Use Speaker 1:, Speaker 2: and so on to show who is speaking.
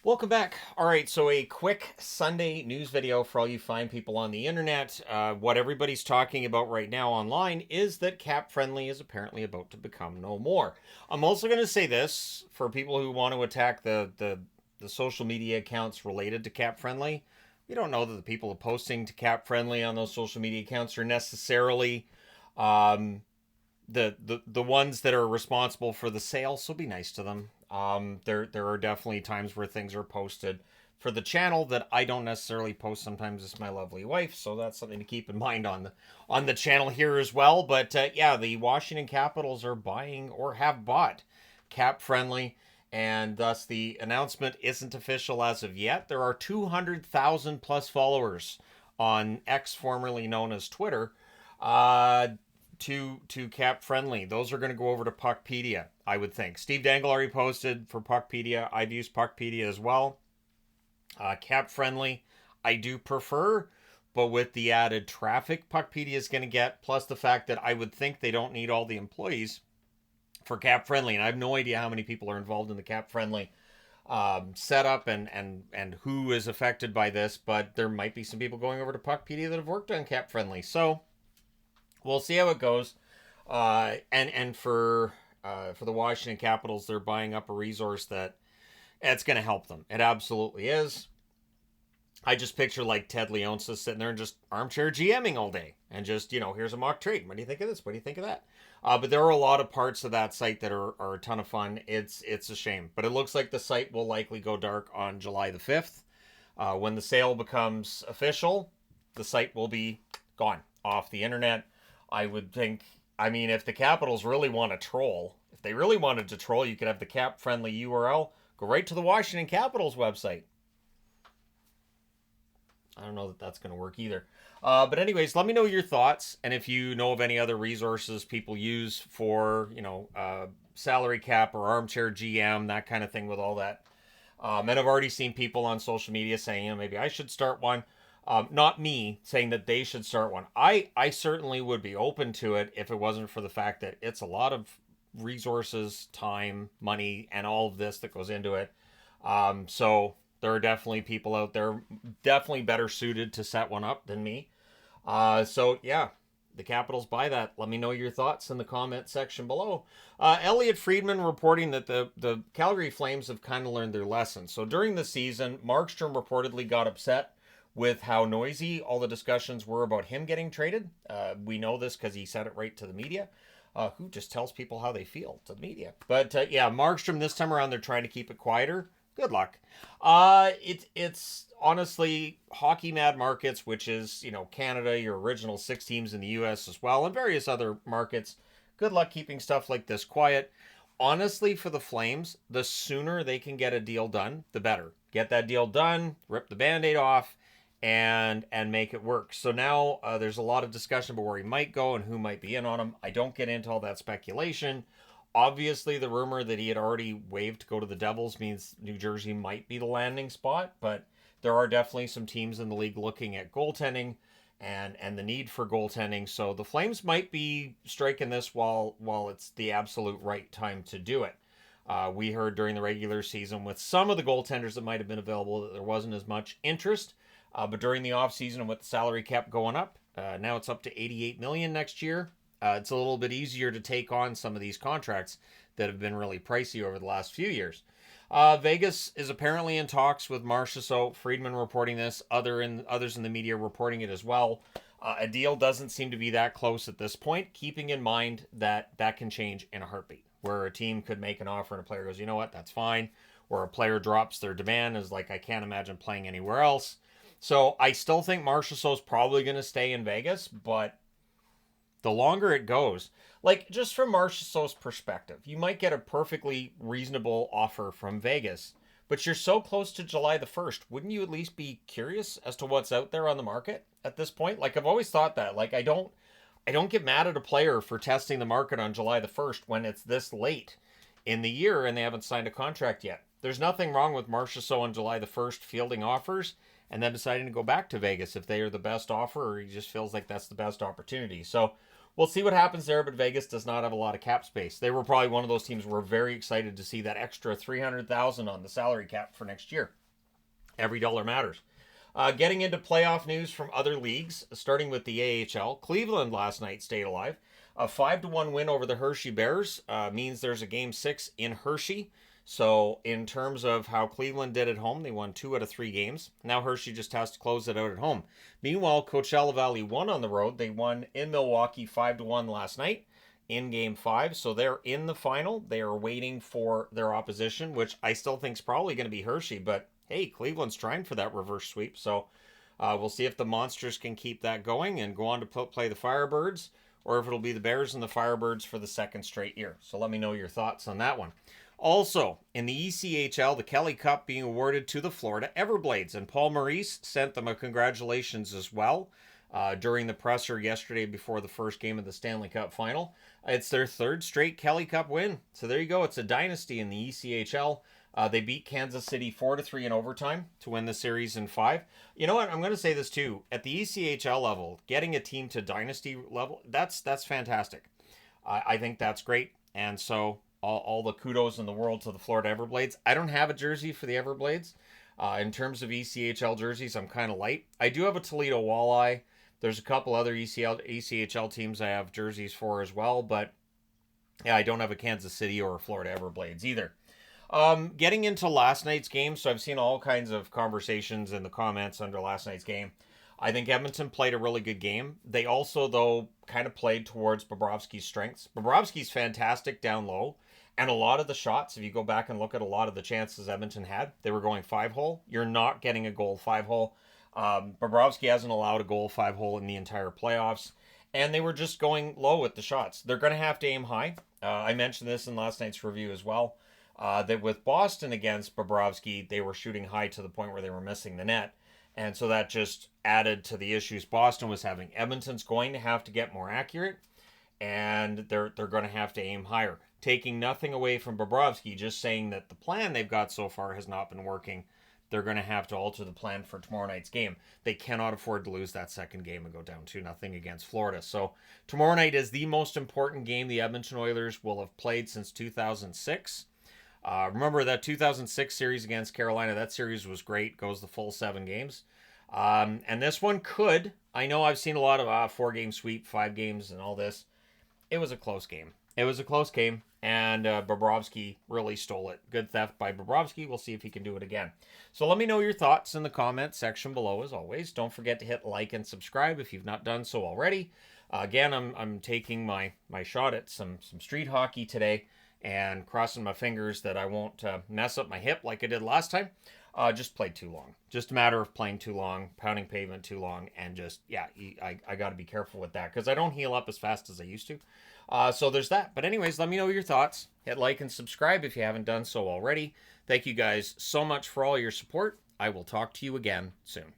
Speaker 1: Welcome back. All right, so a quick Sunday news video for all you fine people on the internet. What everybody's talking about right now online is that Capfriendly is apparently about to become no more. I'm also going to say this for people who want to attack the social media accounts related to Capfriendly. We don't know that the people posting to Capfriendly on those social media accounts are necessarily the ones that are responsible for the sale, so be nice to them. There are definitely times where things are posted for the channel that I don't necessarily post. Sometimes it's my lovely wife, so that's something to keep in mind on the channel here as well. But yeah, the Washington Capitals are buying or have bought Capfriendly, and thus the announcement isn't official as of yet. There are 200,000 plus followers on X, formerly known as Twitter. To Capfriendly. Those are going to go over to Puckpedia, I would think. Steve Dangle already posted for Puckpedia. I've used Puckpedia as well. Capfriendly, I do prefer, but with the added traffic Puckpedia is going to get, plus the fact that I would think they don't need all the employees for Capfriendly, and I have no idea how many people are involved in the Capfriendly setup and who is affected by this, but there might be some people going over to Puckpedia that have worked on Capfriendly, so we'll see how it goes. And for the Washington Capitals, they're buying up a resource that it's going to help them. It absolutely is. I just picture like Ted Leonsis sitting there and just armchair GMing all day and just, here's a mock trade. What do you think of this? What do you think of that? But there are a lot of parts of that site that are a ton of fun. It's a shame. But it looks like the site will likely go dark on July the 5th. When the sale becomes official, the site will be gone off the internet. I would think, if the Capitals really want to troll, if they really wanted to troll, you could have the Capfriendly URL go right to the Washington Capitals website. I don't know that that's going to work either. But anyways, let me know your thoughts, and if you know of any other resources people use for, salary cap or armchair GM, that kind of thing with all that. And I've already seen people on social media saying, maybe I should start one. Not me saying that they should start one. I certainly would be open to it if it wasn't for the fact that it's a lot of resources, time, money, and all of this that goes into it. So there are definitely people out there definitely better suited to set one up than me. So yeah, the Capitals buy that. Let me know your thoughts in the comment section below. Elliot Friedman reporting that the Calgary Flames have kind of learned their lesson. So during the season, Markstrom reportedly got upset with how noisy all the discussions were about him getting traded. We know this because he said it right to the media. Who just tells people how they feel to the media. But yeah, Markstrom this time around, they're trying to keep it quieter. Good luck. It's honestly hockey mad markets, which is, Canada, your original 6 teams in the US as well, and various other markets. Good luck keeping stuff like this quiet. Honestly, for the Flames, the sooner they can get a deal done, the better. Get that deal done, rip the Band-Aid off, and make it work. So now there's a lot of discussion about where he might go and who might be in on him. I don't get into all that speculation. Obviously, the rumor that he had already waived to go to the Devils means New Jersey might be the landing spot, but there are definitely some teams in the league looking at goaltending and the need for goaltending. So the Flames might be striking this while it's the absolute right time to do it. We heard during the regular season with some of the goaltenders that might have been available that there wasn't as much interest. But during the offseason and with the salary cap going up, now it's up to $88 million next year. It's a little bit easier to take on some of these contracts that have been really pricey over the last few years. Vegas is apparently in talks with Marchessault. Friedman reporting this. Others in the media reporting it as well. A deal doesn't seem to be that close at this point, keeping in mind that can change in a heartbeat, where a team could make an offer and a player goes, you know what, that's fine. Or a player drops their demand, is like, I can't imagine playing anywhere else. So I still think Marchessault's probably going to stay in Vegas, but the longer it goes, like just from Marchessault's perspective, you might get a perfectly reasonable offer from Vegas, but you're so close to July the 1st. Wouldn't you at least be curious as to what's out there on the market at this point? Like, I've always thought that. Like, I don't get mad at a player for testing the market on July the 1st when it's this late in the year and they haven't signed a contract yet. There's nothing wrong with Marchessault on July the 1st fielding offers and then deciding to go back to Vegas if they are the best offer or he just feels like that's the best opportunity. So We'll see what happens there, but Vegas does not have a lot of cap space. They were probably one of those teams we're very excited to see that extra $300,000 on the salary cap for next year. Every dollar matters. Getting into playoff news from other leagues, starting with the AHL. Cleveland last night stayed alive. A 5-1 win over the Hershey Bears means there's a Game 6 in Hershey. So in terms of how Cleveland did at home, they won 2 out of 3 games. Now Hershey just has to close it out at home. Meanwhile, Coachella Valley won on the road. They won in Milwaukee 5-1 last night in Game 5. So they're in the final. They are waiting for their opposition, which I still think is probably going to be Hershey. But hey, Cleveland's trying for that reverse sweep. So we'll see if the Monsters can keep that going and go on to play the Firebirds, or if it'll be the Bears and the Firebirds for the second straight year. So let me know your thoughts on that one. Also, in the ECHL, the Kelly Cup being awarded to the Florida Everblades, and Paul Maurice sent them a congratulations as well during the presser yesterday before the first game of the Stanley Cup Final. It's their third straight Kelly Cup win. So there you go. It's a dynasty in the ECHL. They beat Kansas City 4-3 in overtime to win the series in 5. You know what? I'm going to say this too. At the ECHL level, getting a team to dynasty level, that's fantastic. I think that's great. And so all the kudos in the world to the Florida Everblades. I don't have a jersey for the Everblades. In terms of ECHL jerseys, I'm kind of light. I do have a Toledo Walleye. There's a couple other ECHL teams I have jerseys for as well. But yeah, I don't have a Kansas City or a Florida Everblades either. Getting into last night's game, so I've seen all kinds of conversations in the comments under last night's game. I think Edmonton played a really good game. They also, though, kind of played towards Bobrovsky's strengths. Bobrovsky's fantastic down low, and a lot of the shots, if you go back and look at a lot of the chances Edmonton had, they were going 5-hole. You're not getting a goal 5-hole. Bobrovsky hasn't allowed a goal 5-hole in the entire playoffs, and they were just going low with the shots. They're going to have to aim high. I mentioned this in last night's review as well. That with Boston against Bobrovsky, they were shooting high to the point where they were missing the net. And so that just added to the issues Boston was having. Edmonton's going to have to get more accurate, and they're going to have to aim higher. Taking nothing away from Bobrovsky, just saying that the plan they've got so far has not been working. They're going to have to alter the plan for tomorrow night's game. They cannot afford to lose that second game and go down 2-0 against Florida. So tomorrow night is the most important game the Edmonton Oilers will have played since 2006. Remember that 2006 series against Carolina, that series was great, goes the full 7 games. And this one could, I know I've seen a lot of 4-game sweep, 5 games and all this. It was a close game. And Bobrovsky really stole it. Good theft by Bobrovsky. We'll see if he can do it again. So let me know your thoughts in the comment section below as always. Don't forget to hit like and subscribe if you've not done so already. Again, I'm taking my shot at some street hockey today, and crossing my fingers that I won't mess up my hip like I did last time. Just played too long. Just a matter of playing too long, pounding pavement too long, and just, yeah, I got to be careful with that because I don't heal up as fast as I used to. So there's that. But anyways, let me know your thoughts. Hit like and subscribe if you haven't done so already. Thank you guys so much for all your support. I will talk to you again soon.